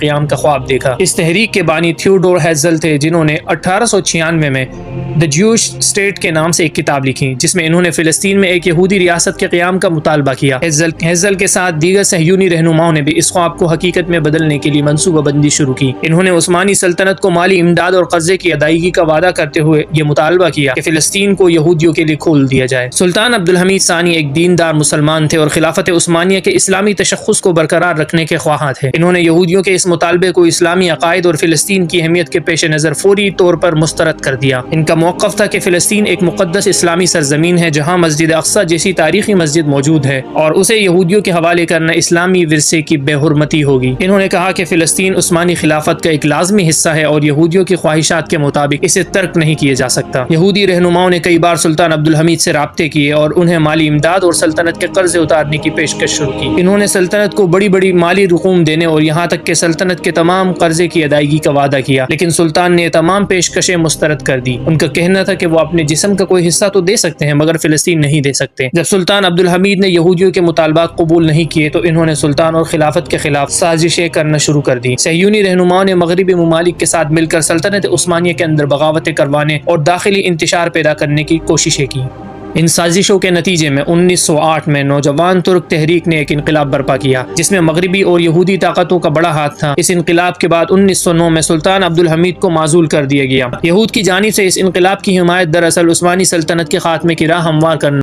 قیام کا خواب دیکھا۔ اس تحریک کے بانی تھیوڈور ہیزل تھے، جنہوں نے 1896 میں دی جیوش اسٹیٹ کے نام سے ایک کتاب لکھی، جس میں انہوں نے فلسطین میں ایک یہودی ریاست کے قیام کا مطالبہ کیا۔ ہیزل کے ساتھ دیگر صہیونی رہنماؤں نے بھی اس خواب کو حقیقت میں بدلنے کے لیے منصوبہ بندی شروع کی۔ انہوں نے عثمانی سلطنت کو مالی امداد اور قرضے کی ادائیگی کا وعدہ کرتے ہوئے یہ مطالبہ کیا کہ فلسطین کو یہودیوں کے لیے کھول دیا جائے۔ سلطان عبدالحمید ثانی ایک دیندار مسلمان تھے اور خلافت عثمانیہ کے اسلامی تشخص کو برقرار رکھنے کے خواہاں تھے۔ انہوں نے یہودیوں کے اس مطالبے کو اسلامی عقائد اور فلسطین کی اہمیت کے پیش نظر فوری طور پر مسترد کر دیا۔ ان کا موقف تھا کہ فلسطین ایک مقدس اسلامی سرزمین ہے جہاں مسجد اقصی جیسی تاریخی مسجد موجود ہے، اور اسے یہودیوں کے حوالے کرنا اسلامی ورثے کی بے حرمتی ہوگی۔ انہوں نے کہا کہ فلسطین عثمانی خلافت کا ایک لازمی حصہ ہے اور یہودیوں کی خواہشات کے مطابق اسے ترک نہیں کیا جا سکتا۔ یہودی رہنماؤں نے کئی بار سلطان عبدالحمید سے رابطے کیے اور انہیں مالی امداد اور سلطنت کے قرضے اتارنے کی پیشکش شروع کی۔ انہوں نے سلطنت کو بڑی بڑی مالی رقوم دینے اور یہاں تک کہ سلطنت کے تمام قرضے کی ادائیگی کا وعدہ کیا، لیکن سلطان نے تمام پیشکشیں مسترد کر دی۔ ان کا کہنا تھا کہ وہ اپنے جسم کا کوئی حصہ تو دے سکتے ہیں مگر فلسطین نہیں دے سکتے۔ جب سلطان عبدالحمید نے یہودیوں کے مطالبات قبول نہیں کیے تو انہوں نے سلطان اور خلافت کے خلاف سازشیں کرنا شروع کر دی۔ صہیونی رہنماؤں نے مغربی ممالک کے ساتھ مل کر سلطنت عثمانیہ کے اندر بغاوتیں کروانے اور داخلی انتشار پیدا کرنے کی کوششیں کی۔ ان سازشوں کے نتیجے میں 1908 میں نوجوان ترک تحریک نے ایک انقلاب برپا کیا جس میں مغربی اور یہودی طاقتوں کا بڑا ہاتھ تھا۔ اس انقلاب کے بعد 1909 میں سلطان عبدالحمید کو معزول کر دیا گیا۔ یہود کی جانب سے اس انقلاب کی حمایت دراصل عثمانی سلطنت کے خاتمے کی راہ ہموار کرنا